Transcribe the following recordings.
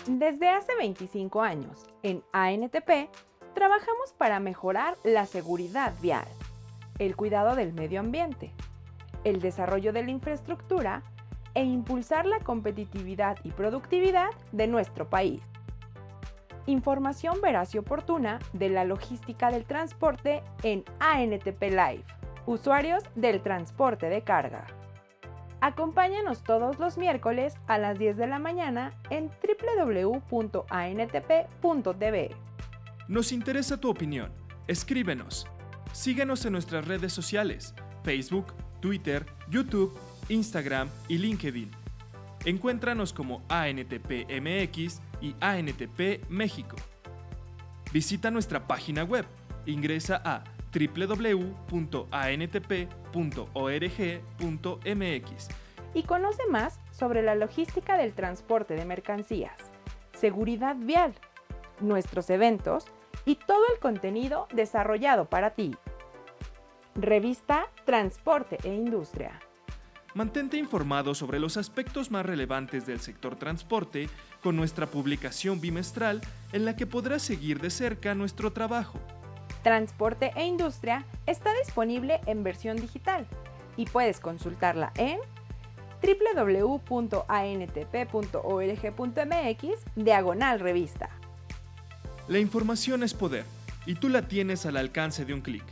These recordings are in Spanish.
Desde hace 25 años, en ANTP, trabajamos para mejorar la seguridad vial, el cuidado del medio ambiente, el desarrollo de la infraestructura e impulsar la competitividad y productividad de nuestro país. Información veraz y oportuna de la logística del transporte en ANTP Live. Usuarios del transporte de carga. Acompáñanos todos los miércoles a las 10 de la mañana en www.antp.tv. Nos interesa tu opinión. Escríbenos. Síguenos en nuestras redes sociales: Facebook, Twitter, YouTube, Instagram y LinkedIn. Encuéntranos como ANTP MX y ANTP México. Visita nuestra página web. Ingresa a www.antp.org.mx y conoce más sobre la logística del transporte de mercancías, seguridad vial, nuestros eventos y todo el contenido desarrollado para ti. Revista Transporte e Industria. Mantente informado sobre los aspectos más relevantes del sector transporte con nuestra publicación bimestral en la que podrás seguir de cerca nuestro trabajo. Transporte e Industria está disponible en versión digital y puedes consultarla en www.antp.org.mx/revista. La información es poder y tú la tienes al alcance de un clic.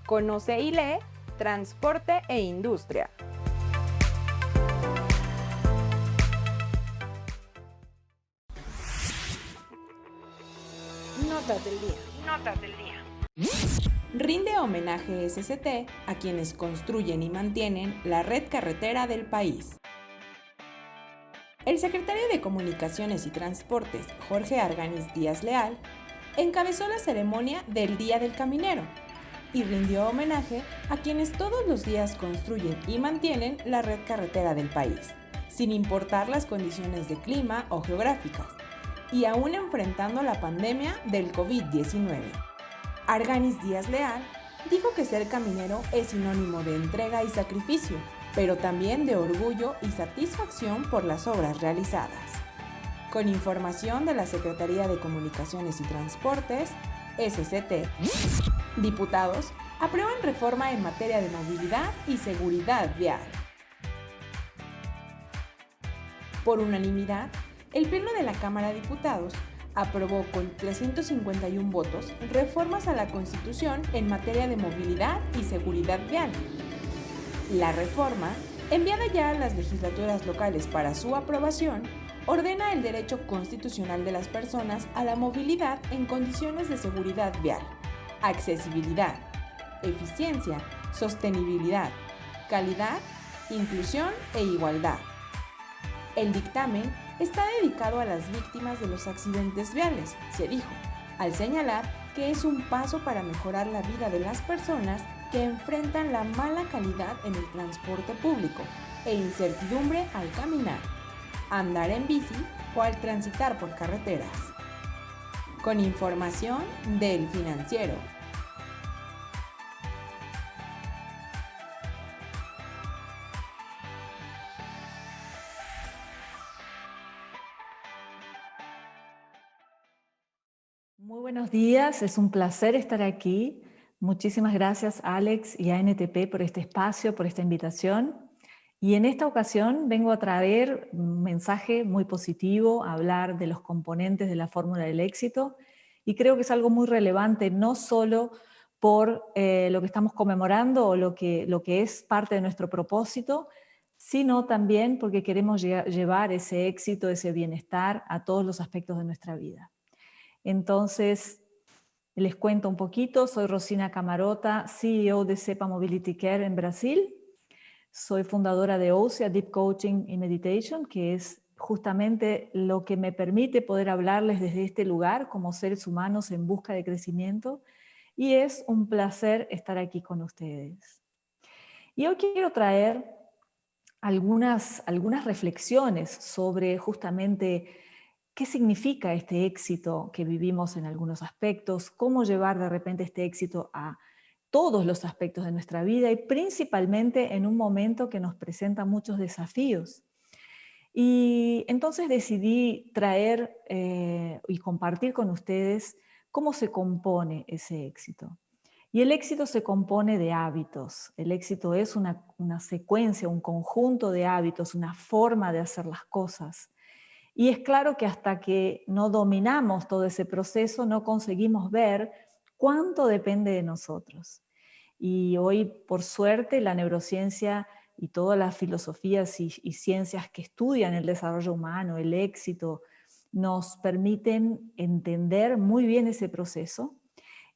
Conoce y lee Transporte e Industria. Notas del día. Notas del día. Rinde homenaje SCT a quienes construyen y mantienen la red carretera del país. El secretario de Comunicaciones y Transportes, Jorge Arganis Díaz Leal, encabezó la ceremonia del Día del Caminero y rindió homenaje a quienes todos los días construyen y mantienen la red carretera del país, sin importar las condiciones de clima o geográficas, y aún enfrentando la pandemia del COVID-19. Arganis Díaz Leal dijo que ser caminero es sinónimo de entrega y sacrificio, pero también de orgullo y satisfacción por las obras realizadas. Con información de la Secretaría de Comunicaciones y Transportes, SCT, diputados aprueban reforma en materia de movilidad y seguridad vial. Por unanimidad, el Pleno de la Cámara de Diputados aprobó con 351 votos reformas a la Constitución en materia de movilidad y seguridad vial. La reforma, enviada ya a las legislaturas locales para su aprobación, ordena el derecho constitucional de las personas a la movilidad en condiciones de seguridad vial, accesibilidad, eficiencia, sostenibilidad, calidad, inclusión e igualdad. El dictamen está dedicado a las víctimas de los accidentes viales, se dijo, al señalar que es un paso para mejorar la vida de las personas que enfrentan la mala calidad en el transporte público e incertidumbre al caminar, andar en bici o al transitar por carreteras. Con información del Financiero. Muy buenos días, es un placer estar aquí. Muchísimas gracias, Alex y ANTP, por este espacio, por esta invitación. Y en esta ocasión vengo a traer un mensaje muy positivo, a hablar de los componentes de la fórmula del éxito, y creo que es algo muy relevante, no solo por lo que estamos conmemorando o lo que es parte de nuestro propósito, sino también porque queremos llevar ese éxito, ese bienestar a todos los aspectos de nuestra vida. Entonces, les cuento un poquito. Soy Rosina Camarota, CEO de Cepa Mobility Care en Brasil. Soy fundadora de OCEA Deep Coaching y Meditation, que es justamente lo que me permite poder hablarles desde este lugar como seres humanos en busca de crecimiento. Y es un placer estar aquí con ustedes. Y hoy quiero traer algunas reflexiones sobre justamente qué significa este éxito que vivimos en algunos aspectos, cómo llevar de repente este éxito a todos los aspectos de nuestra vida y principalmente en un momento que nos presenta muchos desafíos. Y entonces decidí traer y compartir con ustedes cómo se compone ese éxito. Y el éxito se compone de hábitos. El éxito es una secuencia, un conjunto de hábitos, una forma de hacer las cosas. Y es claro que hasta que no dominamos todo ese proceso, no conseguimos ver cuánto depende de nosotros. Y hoy, por suerte, la neurociencia y todas las filosofías y ciencias que estudian el desarrollo humano, el éxito, nos permiten entender muy bien ese proceso.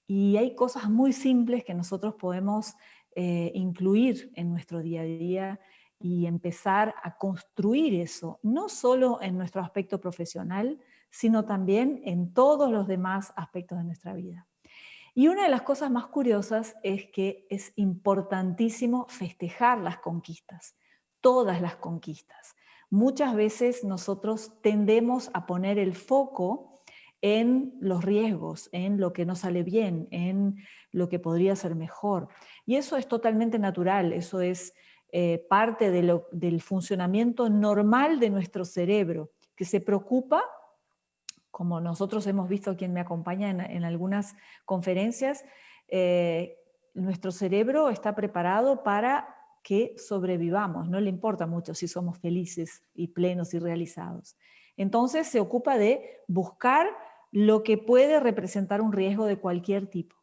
Y hay cosas muy simples que nosotros podemos incluir en nuestro día a día y empezar a construir eso, no solo en nuestro aspecto profesional, sino también en todos los demás aspectos de nuestra vida. Y una de las cosas más curiosas es que es importantísimo festejar las conquistas, todas las conquistas. Muchas veces nosotros tendemos a poner el foco en los riesgos, en lo que no sale bien, en lo que podría ser mejor. Y eso es totalmente natural, eso es parte del funcionamiento normal de nuestro cerebro, que se preocupa, como nosotros hemos visto, quien me acompaña en algunas conferencias, nuestro cerebro está preparado para que sobrevivamos, no le importa mucho si somos felices y plenos y realizados. Entonces se ocupa de buscar lo que puede representar un riesgo de cualquier tipo.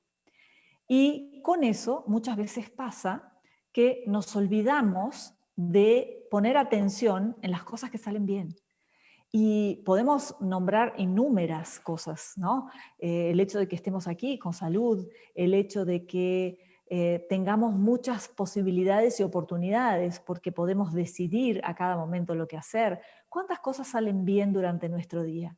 Y con eso muchas veces pasa que nos olvidamos de poner atención en las cosas que salen bien. Y podemos nombrar innúmeras cosas, ¿no? El hecho de que estemos aquí con salud, el hecho de que tengamos muchas posibilidades y oportunidades porque podemos decidir a cada momento lo que hacer. ¿Cuántas cosas salen bien durante nuestro día?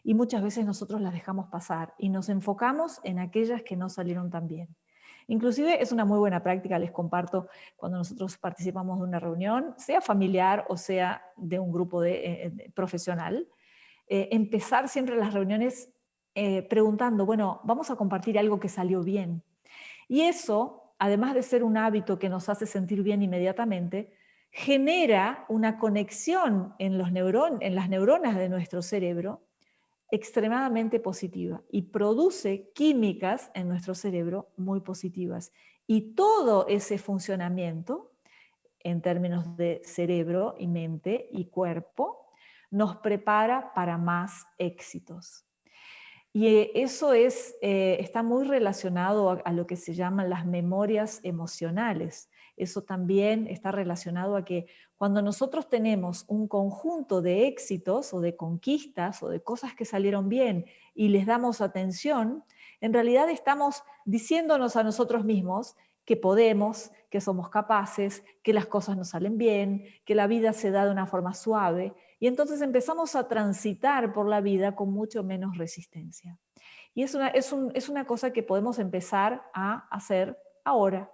Y muchas veces nosotros las dejamos pasar y nos enfocamos en aquellas que no salieron tan bien. Inclusive es una muy buena práctica, les comparto, cuando nosotros participamos de una reunión, sea familiar o sea de un grupo profesional, empezar siempre las reuniones preguntando, bueno, vamos a compartir algo que salió bien. Y eso, además de ser un hábito que nos hace sentir bien inmediatamente, genera una conexión en las neuronas de nuestro cerebro extremadamente positiva y produce químicas en nuestro cerebro muy positivas. Y todo ese funcionamiento, en términos de cerebro y mente y cuerpo, nos prepara para más éxitos. Y eso está muy relacionado a lo que se llaman las memorias emocionales. Eso también está relacionado a que cuando nosotros tenemos un conjunto de éxitos o de conquistas o de cosas que salieron bien y les damos atención, en realidad estamos diciéndonos a nosotros mismos que podemos, que somos capaces, que las cosas nos salen bien, que la vida se da de una forma suave. Y entonces empezamos a transitar por la vida con mucho menos resistencia. Y es una cosa que podemos empezar a hacer ahora,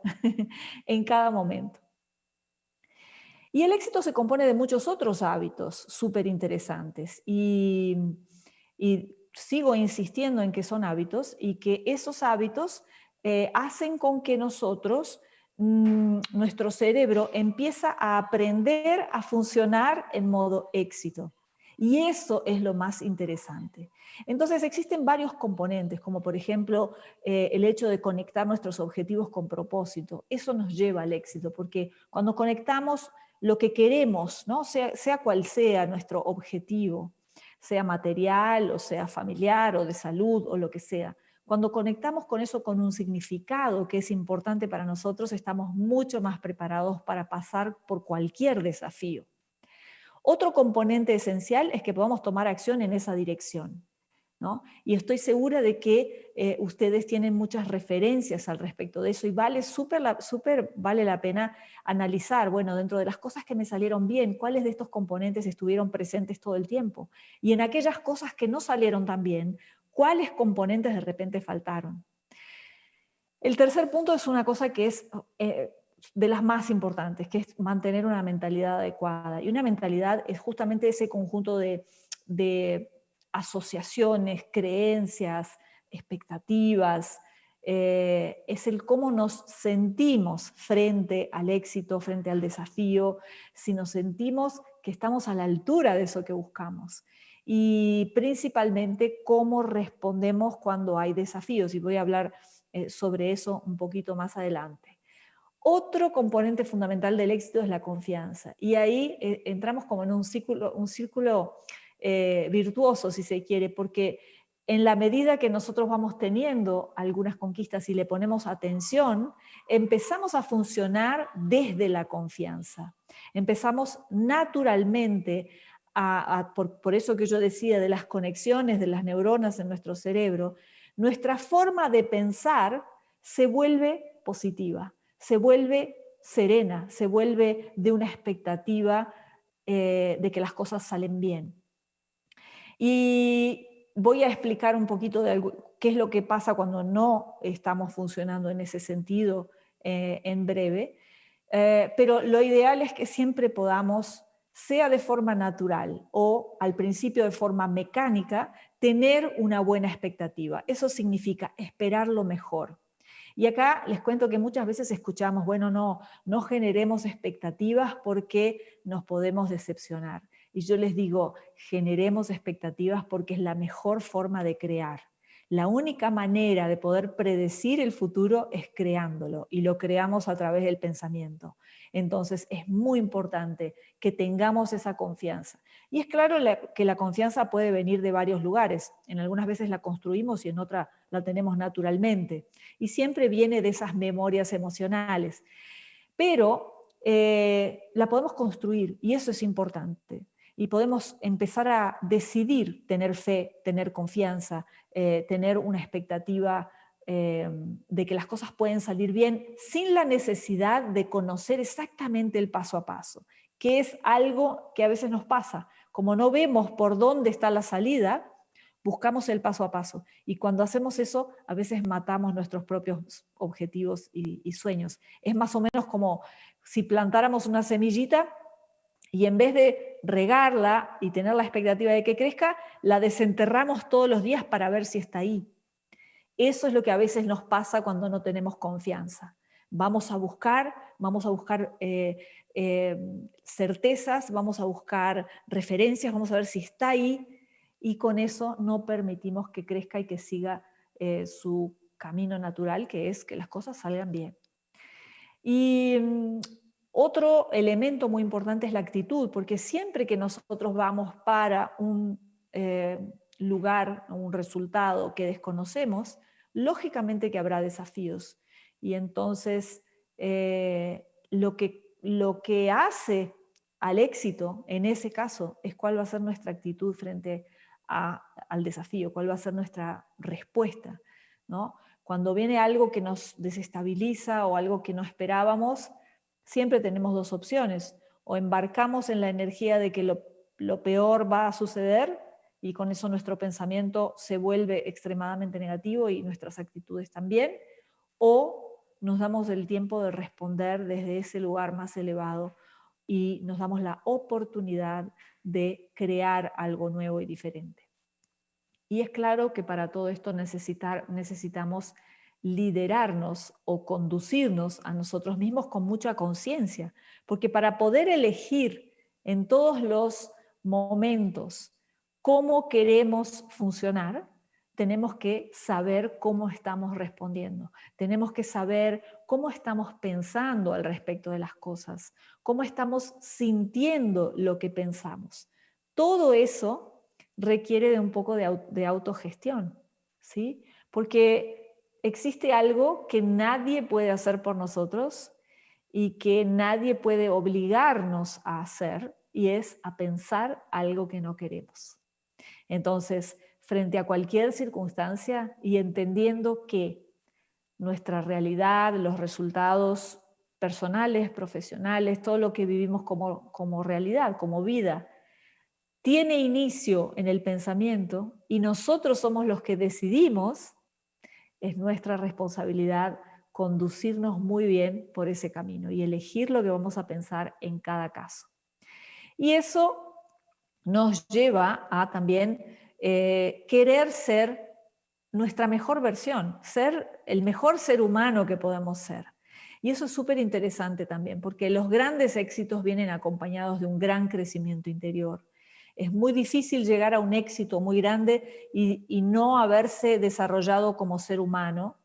en cada momento. Y el éxito se compone de muchos otros hábitos súper interesantes. Y sigo insistiendo en que son hábitos y que esos hábitos hacen con que nosotros, nuestro cerebro empieza a aprender a funcionar en modo éxito. Y eso es lo más interesante. Entonces existen varios componentes, como por ejemplo el hecho de conectar nuestros objetivos con propósito. Eso nos lleva al éxito, porque cuando conectamos lo que queremos, ¿no? sea cual sea nuestro objetivo, sea material o sea familiar o de salud o lo que sea, cuando conectamos con eso con un significado que es importante para nosotros, estamos mucho más preparados para pasar por cualquier desafío. Otro componente esencial es que podamos tomar acción en esa dirección, ¿no? Y estoy segura de que ustedes tienen muchas referencias al respecto de eso y vale la pena analizar, bueno, dentro de las cosas que me salieron bien, cuáles de estos componentes estuvieron presentes todo el tiempo. Y en aquellas cosas que no salieron tan bien, cuáles componentes de repente faltaron. El tercer punto es una cosa que es de las más importantes, que es mantener una mentalidad adecuada. Y una mentalidad es justamente ese conjunto de asociaciones, creencias, expectativas, es el cómo nos sentimos frente al éxito, frente al desafío, si nos sentimos que estamos a la altura de eso que buscamos. Y principalmente cómo respondemos cuando hay desafíos. Y voy a hablar sobre eso un poquito más adelante. Otro componente fundamental del éxito es la confianza. Y ahí entramos como en un círculo virtuoso, si se quiere, porque en la medida que nosotros vamos teniendo algunas conquistas y le ponemos atención, empezamos a funcionar desde la confianza. Empezamos naturalmente por eso que yo decía de las conexiones de las neuronas en nuestro cerebro, nuestra forma de pensar se vuelve positiva, se vuelve serena, se vuelve de una expectativa de que las cosas salen bien. Y voy a explicar un poquito de qué es lo que pasa cuando no estamos funcionando en ese sentido en breve, pero lo ideal es que siempre podamos, sea de forma natural o al principio de forma mecánica, tener una buena expectativa. Eso significa esperar lo mejor. Y acá les cuento que muchas veces escuchamos, bueno, no generemos expectativas porque nos podemos decepcionar. Y yo les digo, generemos expectativas porque es la mejor forma de crear. La única manera de poder predecir el futuro es creándolo, y lo creamos a través del pensamiento. Entonces es muy importante que tengamos esa confianza. Y es claro que la confianza puede venir de varios lugares. En algunas veces la construimos y en otras la tenemos naturalmente. Y siempre viene de esas memorias emocionales. Pero la podemos construir, y eso es importante. Y podemos empezar a decidir tener fe, tener confianza, tener una expectativa de que las cosas pueden salir bien sin la necesidad de conocer exactamente el paso a paso, que es algo que a veces nos pasa. Como no vemos por dónde está la salida, buscamos el paso a paso. Y cuando hacemos eso, a veces matamos nuestros propios objetivos y sueños. Es más o menos como si plantáramos una semillita y en vez de regarla y tener la expectativa de que crezca, la desenterramos todos los días para ver si está ahí. Eso es lo que a veces nos pasa cuando no tenemos confianza. Vamos a buscar certezas, vamos a buscar referencias, vamos a ver si está ahí, y con eso no permitimos que crezca y que siga su camino natural, que es que las cosas salgan bien. Y otro elemento muy importante es la actitud, porque siempre que nosotros vamos para un lugar, un resultado que desconocemos, lógicamente que habrá desafíos. Y entonces lo que hace al éxito en ese caso es cuál va a ser nuestra actitud frente al desafío, cuál va a ser nuestra respuesta, ¿no? Cuando viene algo que nos desestabiliza o algo que no esperábamos, siempre tenemos dos opciones: o embarcamos en la energía de que lo peor va a suceder, y con eso nuestro pensamiento se vuelve extremadamente negativo y nuestras actitudes también, o nos damos el tiempo de responder desde ese lugar más elevado y nos damos la oportunidad de crear algo nuevo y diferente. Y es claro que para todo esto necesitamos liderarnos o conducirnos a nosotros mismos con mucha conciencia, porque para poder elegir en todos los momentos cómo queremos funcionar, tenemos que saber cómo estamos respondiendo, tenemos que saber cómo estamos pensando al respecto de las cosas, cómo estamos sintiendo lo que pensamos. Todo eso requiere de un poco de autogestión, ¿sí? Porque existe algo que nadie puede hacer por nosotros y que nadie puede obligarnos a hacer, y es a pensar algo que no queremos. Entonces, frente a cualquier circunstancia y entendiendo que nuestra realidad, los resultados personales, profesionales, todo lo que vivimos como realidad, como vida, tiene inicio en el pensamiento y nosotros somos los que decidimos, es nuestra responsabilidad conducirnos muy bien por ese camino y elegir lo que vamos a pensar en cada caso. Y eso nos lleva a también querer ser nuestra mejor versión, ser el mejor ser humano que podemos ser. Y eso es súper interesante también, porque los grandes éxitos vienen acompañados de un gran crecimiento interior. Es muy difícil llegar a un éxito muy grande y no haberse desarrollado como ser humano.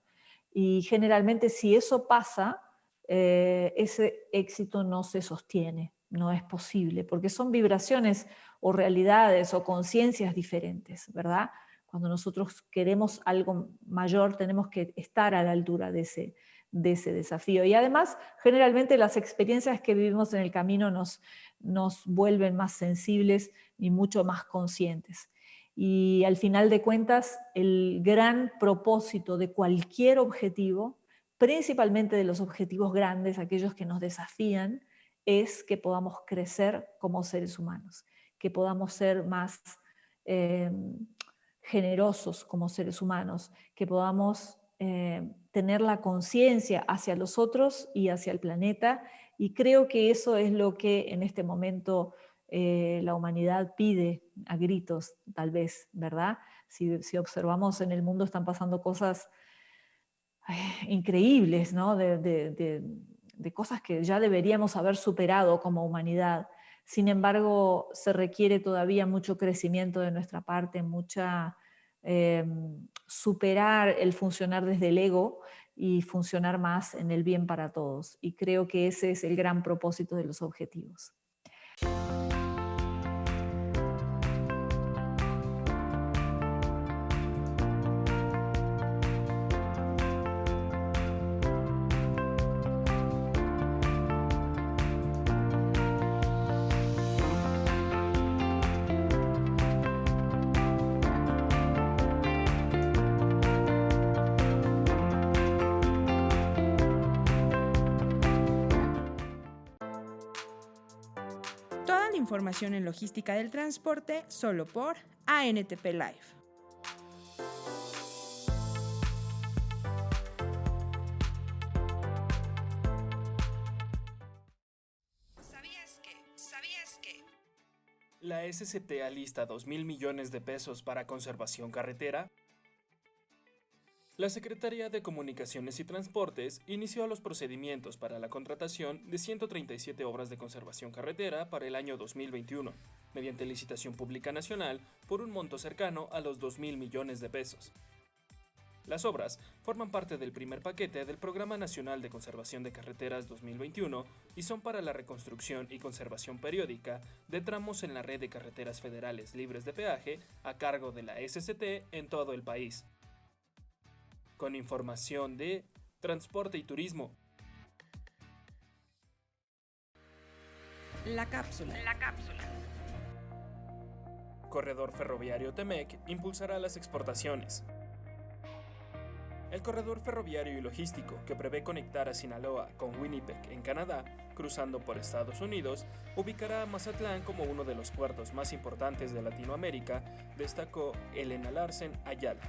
Y generalmente si eso pasa, ese éxito no se sostiene, no es posible, porque son vibraciones o realidades o conciencias diferentes, ¿verdad? Cuando nosotros queremos algo mayor, tenemos que estar a la altura de ese desafío. Y además, generalmente las experiencias que vivimos en el camino nos vuelven más sensibles y mucho más conscientes. Y al final de cuentas, el gran propósito de cualquier objetivo, principalmente de los objetivos grandes, aquellos que nos desafían, es que podamos crecer como seres humanos, que podamos ser más generosos como seres humanos, que podamos tener la conciencia hacia los otros y hacia el planeta, y creo que eso es lo que en este momento la humanidad pide a gritos, tal vez, ¿verdad? Si observamos en el mundo están pasando cosas increíbles, ¿no? De cosas que ya deberíamos haber superado como humanidad. Sin embargo, se requiere todavía mucho crecimiento de nuestra parte, superar el funcionar desde el ego y funcionar más en el bien para todos. Y creo que ese es el gran propósito de los objetivos. Toda la información en logística del transporte solo por ANTP Live. ¿Sabías que? La SCT alista 2.000 millones de pesos para conservación carretera. La Secretaría de Comunicaciones y Transportes inició los procedimientos para la contratación de 137 obras de conservación carretera para el año 2021, mediante licitación pública nacional por un monto cercano a los 2.000 millones de pesos. Las obras forman parte del primer paquete del Programa Nacional de Conservación de Carreteras 2021 y son para la reconstrucción y conservación periódica de tramos en la red de carreteras federales libres de peaje a cargo de la SCT en todo el país. Con información de Transporte y Turismo. La cápsula. Corredor ferroviario TEMEC impulsará las exportaciones. El corredor ferroviario y logístico, que prevé conectar a Sinaloa con Winnipeg en Canadá, cruzando por Estados Unidos, ubicará a Mazatlán como uno de los puertos más importantes de Latinoamérica, destacó Elena Larsen Ayala.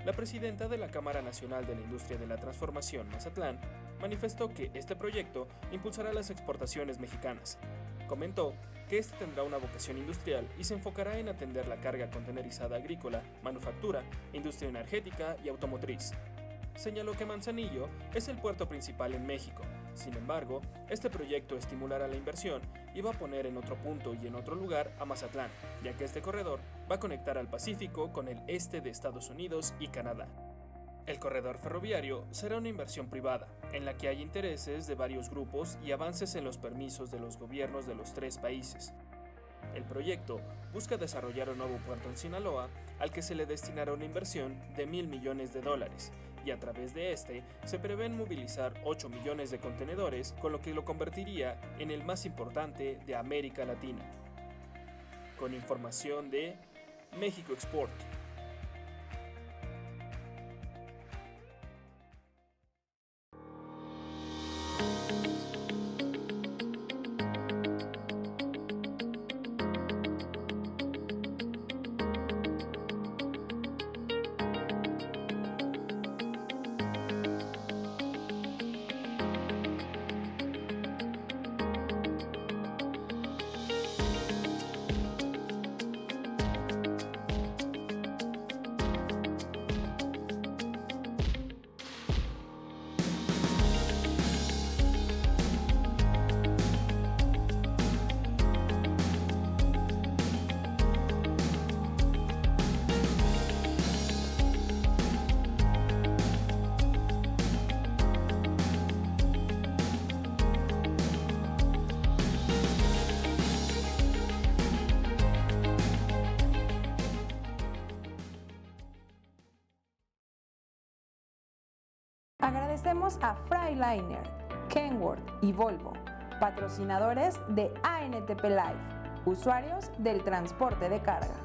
La presidenta de la Cámara Nacional de la Industria de la Transformación, Mazatlán, manifestó que este proyecto impulsará las exportaciones mexicanas. Comentó que este tendrá una vocación industrial y se enfocará en atender la carga contenerizada agrícola, manufactura, industria energética y automotriz. Señaló que Manzanillo es el puerto principal en México. Sin embargo, este proyecto estimulará la inversión y va a poner en otro punto y en otro lugar a Mazatlán, ya que este corredor va a conectar al Pacífico con el este de Estados Unidos y Canadá. El corredor ferroviario será una inversión privada, en la que hay intereses de varios grupos y avances en los permisos de los gobiernos de los tres países. El proyecto busca desarrollar un nuevo puerto en Sinaloa, al que se le destinará una inversión de $1,000 millones, y a través de este se prevén movilizar 8 millones de contenedores, con lo que lo convertiría en el más importante de América Latina. Con información de México Export. Agradecemos a Freightliner, Kenworth y Volvo, patrocinadores de ANTP Live, usuarios del transporte de carga.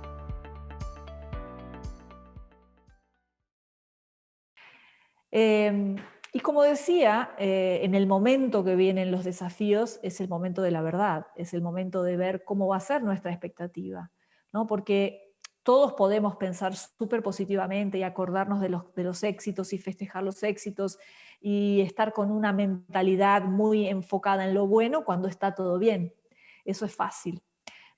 Y como decía, en el momento que vienen los desafíos es el momento de la verdad, es el momento de ver cómo va a ser nuestra expectativa, ¿no? Porque todos podemos pensar súper positivamente y acordarnos de los éxitos y festejar los éxitos y estar con una mentalidad muy enfocada en lo bueno cuando está todo bien. Eso es fácil.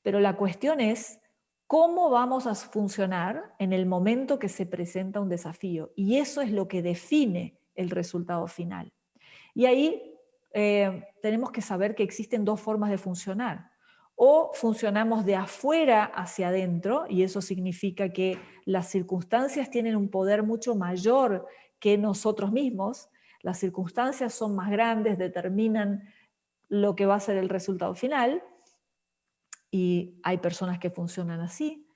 Pero la cuestión es cómo vamos a funcionar en el momento que se presenta un desafío. Y eso es lo que define el resultado final. Y ahí tenemos que saber que existen dos formas de funcionar. O funcionamos de afuera hacia adentro, y eso significa que las circunstancias tienen un poder mucho mayor que nosotros mismos. Las circunstancias son más grandes, determinan lo que va a ser el resultado final, y hay personas que funcionan así.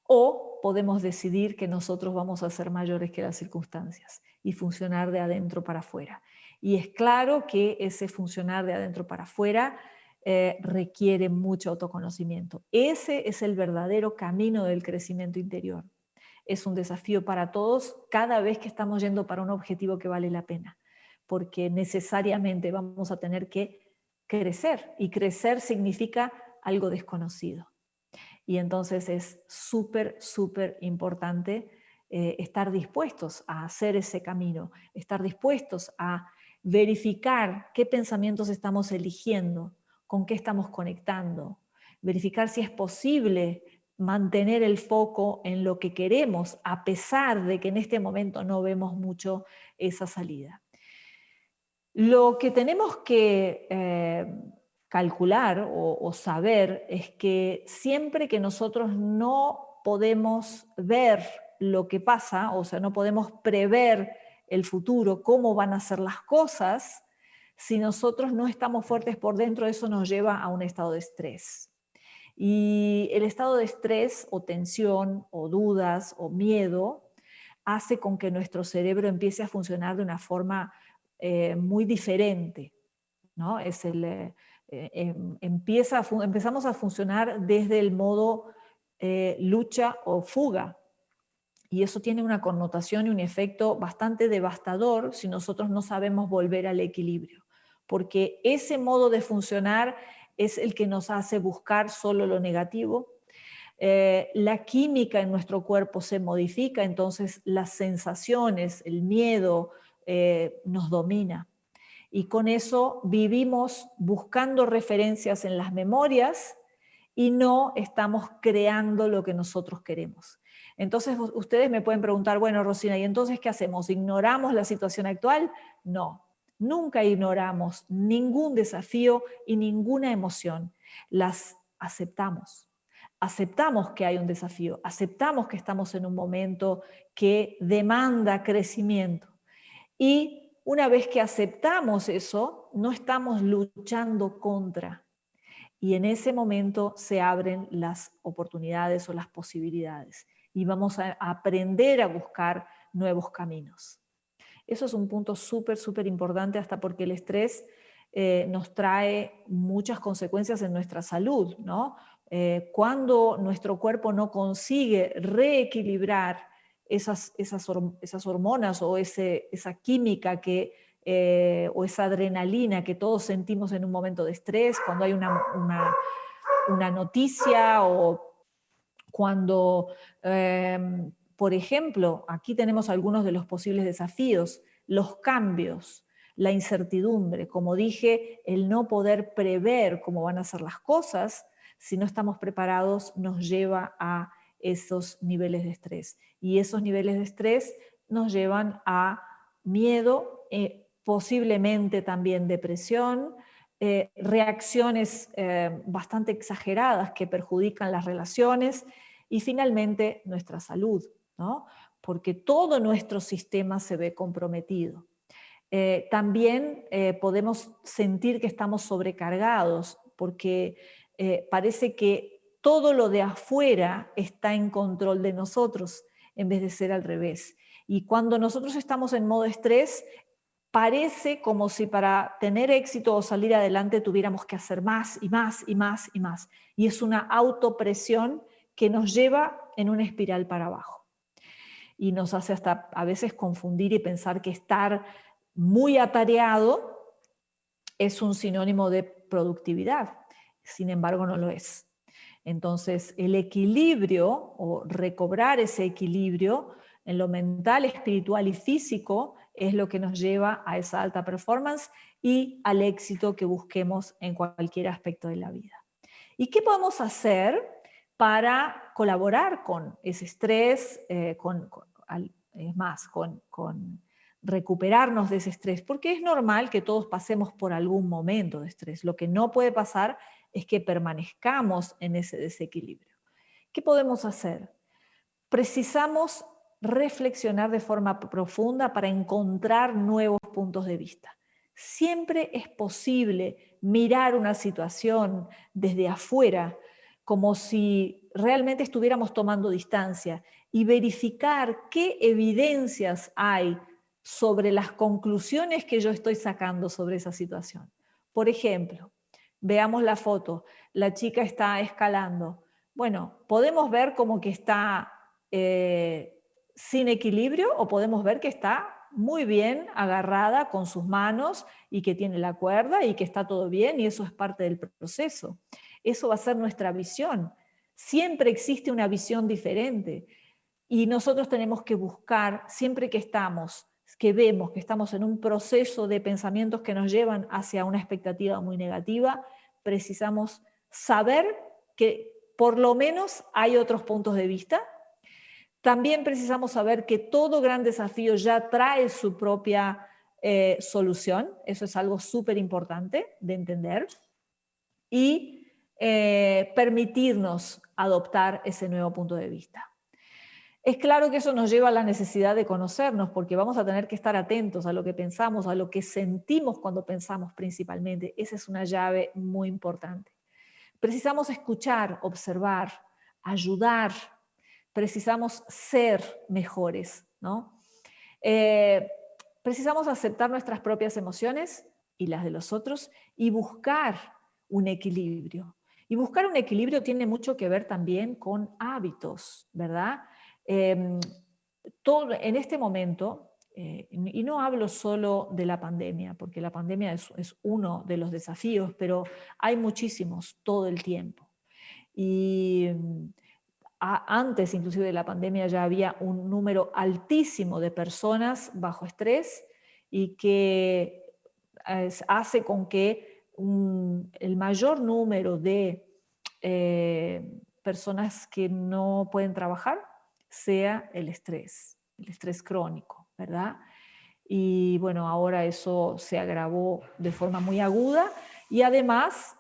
O podemos decidir que nosotros vamos a ser mayores que las circunstancias y funcionar de adentro para afuera. Y es claro que ese funcionar de adentro para afuera requiere mucho autoconocimiento. Ese es el verdadero camino del crecimiento interior. Es un desafío para todos cada vez que estamos yendo para un objetivo que vale la pena, porque necesariamente vamos a tener que crecer, y crecer significa algo desconocido. Y entonces es súper, súper importante estar dispuestos a hacer ese camino, estar dispuestos a verificar qué pensamientos estamos eligiendo, con qué estamos conectando, verificar si es posible mantener el foco en lo que queremos, a pesar de que en este momento no vemos mucho esa salida. Lo que tenemos que calcular o saber es que siempre que nosotros no podemos ver lo que pasa, o sea, no podemos prever el futuro, cómo van a ser las cosas, si nosotros no estamos fuertes por dentro, eso nos lleva a un estado de estrés. Y el estado de estrés o tensión o dudas o miedo hace con que nuestro cerebro empiece a funcionar de una forma muy diferente, ¿no? Empezamos a funcionar desde el modo lucha o fuga, y eso tiene una connotación y un efecto bastante devastador si nosotros no sabemos volver al equilibrio, porque ese modo de funcionar es el que nos hace buscar solo lo negativo. La química en nuestro cuerpo se modifica, entonces las sensaciones, el miedo nos domina. Y con eso vivimos buscando referencias en las memorias y no estamos creando lo que nosotros queremos. Entonces ustedes me pueden preguntar, bueno, Rosina, ¿y entonces qué hacemos? ¿Ignoramos la situación actual? No, nunca ignoramos ningún desafío y ninguna emoción. Las aceptamos. Aceptamos que hay un desafío, aceptamos que estamos en un momento que demanda crecimiento. Y una vez que aceptamos eso, no estamos luchando contra. Y en ese momento se abren las oportunidades o las posibilidades. Y vamos a aprender a buscar nuevos caminos. Eso es un punto súper, súper importante, hasta porque el estrés nos trae muchas consecuencias en nuestra salud, ¿no? Cuando nuestro cuerpo no consigue reequilibrar esas hormonas o esa química o esa adrenalina que todos sentimos en un momento de estrés, cuando hay una noticia o cuando, por ejemplo, aquí tenemos algunos de los posibles desafíos, los cambios, la incertidumbre, como dije, el no poder prever cómo van a ser las cosas, si no estamos preparados, nos lleva a esos niveles de estrés. Y esos niveles de estrés nos llevan a miedo, posiblemente también depresión, reacciones bastante exageradas que perjudican las relaciones y finalmente nuestra salud, ¿no? Porque todo nuestro sistema se ve comprometido. También podemos sentir que estamos sobrecargados porque parece que todo lo de afuera está en control de nosotros en vez de ser al revés. Y cuando nosotros estamos en modo estrés, parece como si para tener éxito o salir adelante tuviéramos que hacer más y más y más y más. Y es una autopresión que nos lleva en una espiral para abajo. Y nos hace hasta a veces confundir y pensar que estar muy atareado es un sinónimo de productividad. Sin embargo, no lo es. Entonces, el equilibrio o recobrar ese equilibrio en lo mental, espiritual y físico es lo que nos lleva a esa alta performance y al éxito que busquemos en cualquier aspecto de la vida. ¿Y qué podemos hacer para colaborar con ese estrés, con recuperarnos de ese estrés? Porque es normal que todos pasemos por algún momento de estrés. Lo que no puede pasar es que permanezcamos en ese desequilibrio. ¿Qué podemos hacer? Precisamos reflexionar de forma profunda para encontrar nuevos puntos de vista. Siempre es posible mirar una situación desde afuera, como si realmente estuviéramos tomando distancia, y verificar qué evidencias hay sobre las conclusiones que yo estoy sacando sobre esa situación. Por ejemplo, veamos la foto, la chica está escalando. Bueno, podemos ver como que está sin equilibrio o podemos ver que está muy bien agarrada con sus manos y que tiene la cuerda y que está todo bien y eso es parte del proceso. Eso va a ser nuestra visión. Siempre existe una visión diferente y nosotros tenemos que buscar, siempre que vemos que estamos en un proceso de pensamientos que nos llevan hacia una expectativa muy negativa, precisamos saber que por lo menos hay otros puntos de vista. También precisamos saber que todo gran desafío ya trae su propia solución. Eso es algo súper importante de entender. Y permitirnos adoptar ese nuevo punto de vista. Es claro que eso nos lleva a la necesidad de conocernos, porque vamos a tener que estar atentos a lo que pensamos, a lo que sentimos cuando pensamos principalmente. Esa es una llave muy importante. Precisamos escuchar, observar, ayudar. Precisamos ser mejores, ¿no? Precisamos aceptar nuestras propias emociones y las de los otros y buscar un equilibrio. Y buscar un equilibrio tiene mucho que ver también con hábitos, ¿verdad? En este momento, y no hablo solo de la pandemia, porque la pandemia es uno de los desafíos, pero hay muchísimos todo el tiempo. Y antes inclusive de la pandemia ya había un número altísimo de personas bajo estrés y que hace con que el mayor número de personas que no pueden trabajar sea el estrés crónico, ¿verdad? Y bueno, ahora eso se agravó de forma muy aguda y además,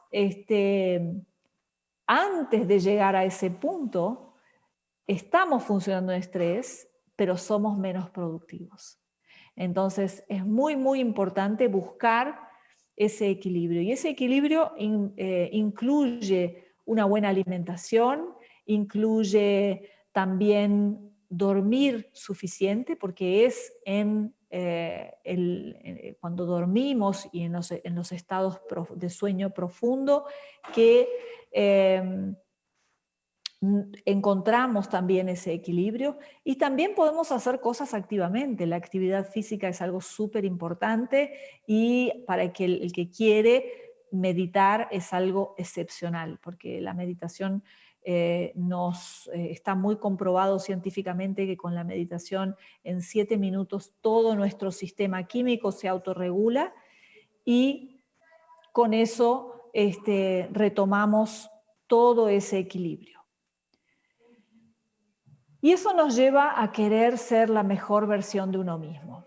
antes de llegar a ese punto, estamos funcionando en estrés, pero somos menos productivos. Entonces, es muy, muy importante buscar ese equilibrio. Y ese equilibrio incluye una buena alimentación, incluye también dormir suficiente, porque es cuando dormimos y en los estados de sueño profundo que encontramos también ese equilibrio y también podemos hacer cosas activamente. La actividad física es algo súper importante y para el que quiere meditar es algo excepcional, porque la meditación está muy comprobado científicamente que con la meditación en 7 minutos todo nuestro sistema químico se autorregula y con eso retomamos todo ese equilibrio. Y eso nos lleva a querer ser la mejor versión de uno mismo.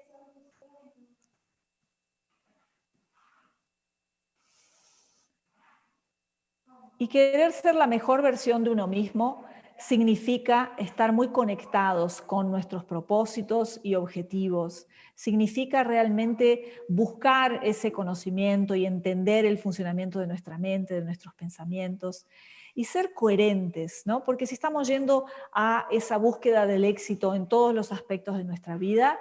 Y querer ser la mejor versión de uno mismo significa estar muy conectados con nuestros propósitos y objetivos. Significa realmente buscar ese conocimiento y entender el funcionamiento de nuestra mente, de nuestros pensamientos. Y ser coherentes, ¿no? Porque si estamos yendo a esa búsqueda del éxito en todos los aspectos de nuestra vida,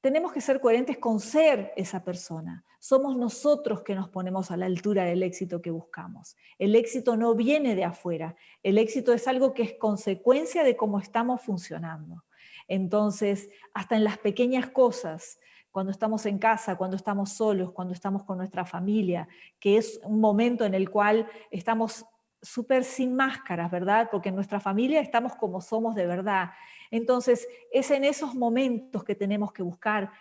tenemos que ser coherentes con ser esa persona. Somos nosotros que nos ponemos a la altura del éxito que buscamos. El éxito no viene de afuera. El éxito es algo que es consecuencia de cómo estamos funcionando. Entonces, hasta en las pequeñas cosas, cuando estamos en casa, cuando estamos solos, cuando estamos con nuestra familia, que es un momento en el cual estamos súper sin máscaras, ¿verdad? Porque en nuestra familia estamos como somos de verdad. Entonces, es en esos momentos que tenemos que buscar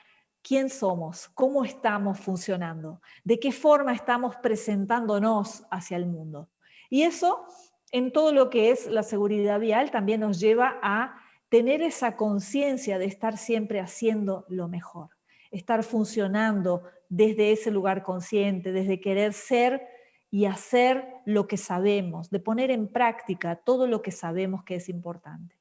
quién somos, cómo estamos funcionando, de qué forma estamos presentándonos hacia el mundo. Y eso, en todo lo que es la seguridad vial, también nos lleva a tener esa conciencia de estar siempre haciendo lo mejor, estar funcionando desde ese lugar consciente, desde querer ser y hacer lo que sabemos, de poner en práctica todo lo que sabemos que es importante.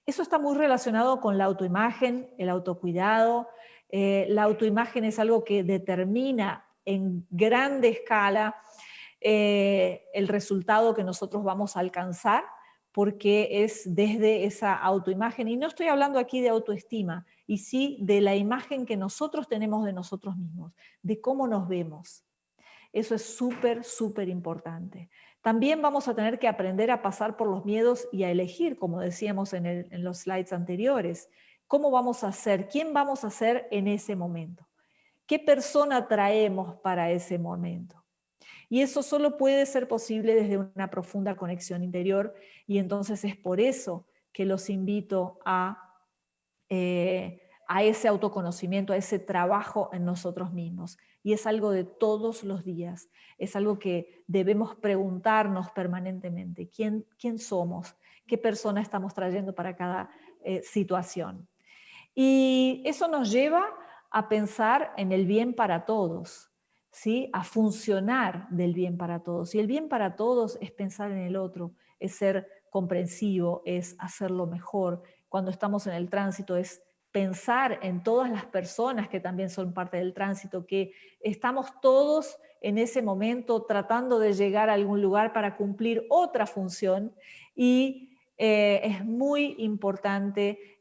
Eso está muy relacionado con la autoimagen, el autocuidado. La autoimagen es algo que determina en grande escala el resultado que nosotros vamos a alcanzar, porque es desde esa autoimagen, y no estoy hablando aquí de autoestima, y sí de la imagen que nosotros tenemos de nosotros mismos, de cómo nos vemos. Eso es súper, súper importante. También vamos a tener que aprender a pasar por los miedos y a elegir, como decíamos en los slides anteriores, cómo vamos a ser, quién vamos a ser en ese momento, qué persona traemos para ese momento. Y eso solo puede ser posible desde una profunda conexión interior, y entonces es por eso que los invito a ese autoconocimiento, a ese trabajo en nosotros mismos. Y es algo de todos los días, es algo que debemos preguntarnos permanentemente. ¿Quién somos? ¿Qué persona estamos trayendo para cada situación? Y eso nos lleva a pensar en el bien para todos, ¿sí? A funcionar del bien para todos. Y el bien para todos es pensar en el otro, es ser comprensivo, es hacerlo mejor. Cuando estamos en el tránsito es pensar en todas las personas que también son parte del tránsito, que estamos todos en ese momento tratando de llegar a algún lugar para cumplir otra función, y es muy importante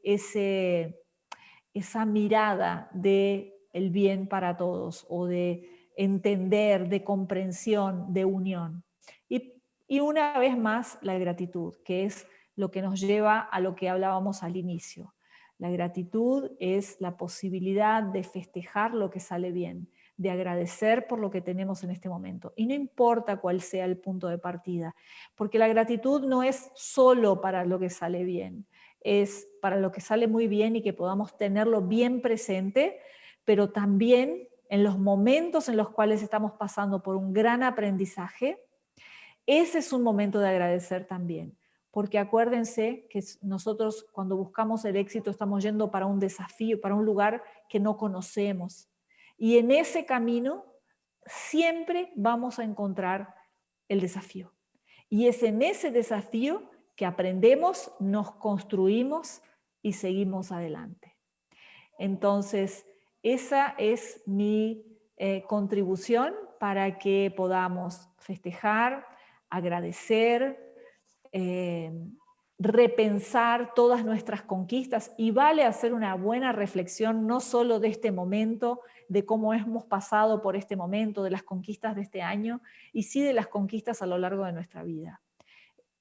esa mirada de el bien para todos, o de entender, de comprensión, de unión. Y una vez más, la gratitud, que es lo que nos lleva a lo que hablábamos al inicio. La gratitud es la posibilidad de festejar lo que sale bien, de agradecer por lo que tenemos en este momento. Y no importa cuál sea el punto de partida, porque la gratitud no es solo para lo que sale bien, es para lo que sale muy bien y que podamos tenerlo bien presente, pero también en los momentos en los cuales estamos pasando por un gran aprendizaje. Ese es un momento de agradecer también, porque acuérdense que nosotros cuando buscamos el éxito estamos yendo para un desafío, para un lugar que no conocemos. Y en ese camino siempre vamos a encontrar el desafío. Y es en ese desafío que aprendemos, nos construimos y seguimos adelante. Entonces, esa es mi contribución para que podamos festejar, agradecer, repensar todas nuestras conquistas, y vale hacer una buena reflexión no solo de este momento, de cómo hemos pasado por este momento, de las conquistas de este año, y sí de las conquistas a lo largo de nuestra vida.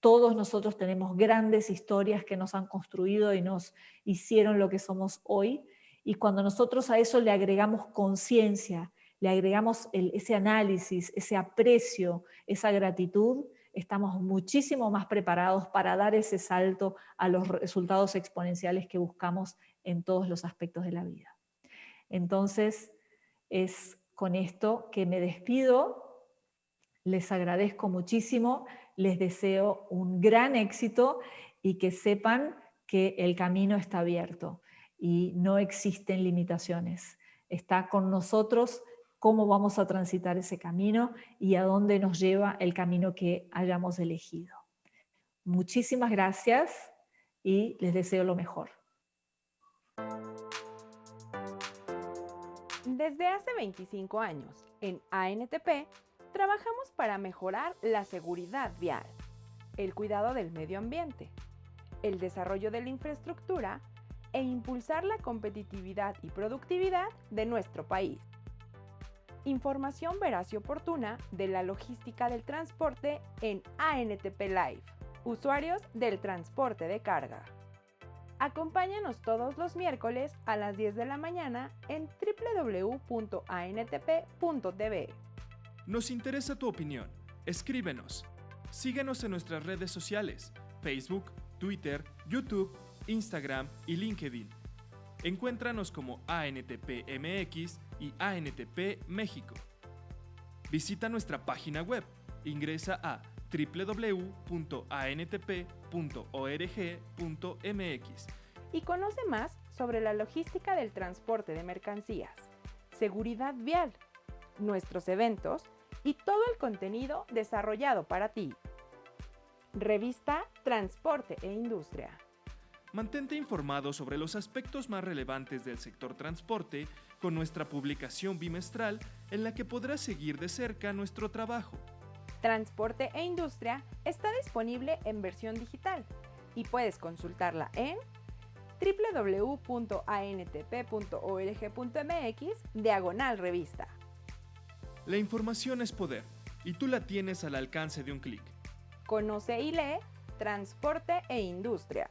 Todos nosotros tenemos grandes historias que nos han construido y nos hicieron lo que somos hoy, y cuando nosotros a eso le agregamos conciencia, le agregamos ese análisis, ese aprecio, esa gratitud, estamos muchísimo más preparados para dar ese salto a los resultados exponenciales que buscamos en todos los aspectos de la vida. Entonces, es con esto que me despido. Les agradezco muchísimo, les deseo un gran éxito y que sepan que el camino está abierto y no existen limitaciones. Está con nosotros cómo vamos a transitar ese camino y a dónde nos lleva el camino que hayamos elegido. Muchísimas gracias y les deseo lo mejor. Desde hace 25 años, en ANTP, trabajamos para mejorar la seguridad vial, el cuidado del medio ambiente, el desarrollo de la infraestructura e impulsar la competitividad y productividad de nuestro país. Información veraz y oportuna de la logística del transporte en ANTP Live, usuarios del transporte de carga. Acompáñanos todos los miércoles a las 10 de la mañana en www.antp.tv. Nos interesa tu opinión. Escríbenos. Síguenos en nuestras redes sociales, Facebook, Twitter, YouTube, Instagram y LinkedIn. Encuéntranos como ANTP MX y ANTP México. Visita nuestra página web. Ingresa a www.antp.org.mx y conoce más sobre la logística del transporte de mercancías, seguridad vial, nuestros eventos y todo el contenido desarrollado para ti. Revista Transporte e Industria. Mantente informado sobre los aspectos más relevantes del sector transporte con nuestra publicación bimestral en la que podrás seguir de cerca nuestro trabajo. Transporte e Industria está disponible en versión digital y puedes consultarla en www.antp.org.mx/revista. La información es poder y tú la tienes al alcance de un clic. Conoce y lee Transporte e Industria.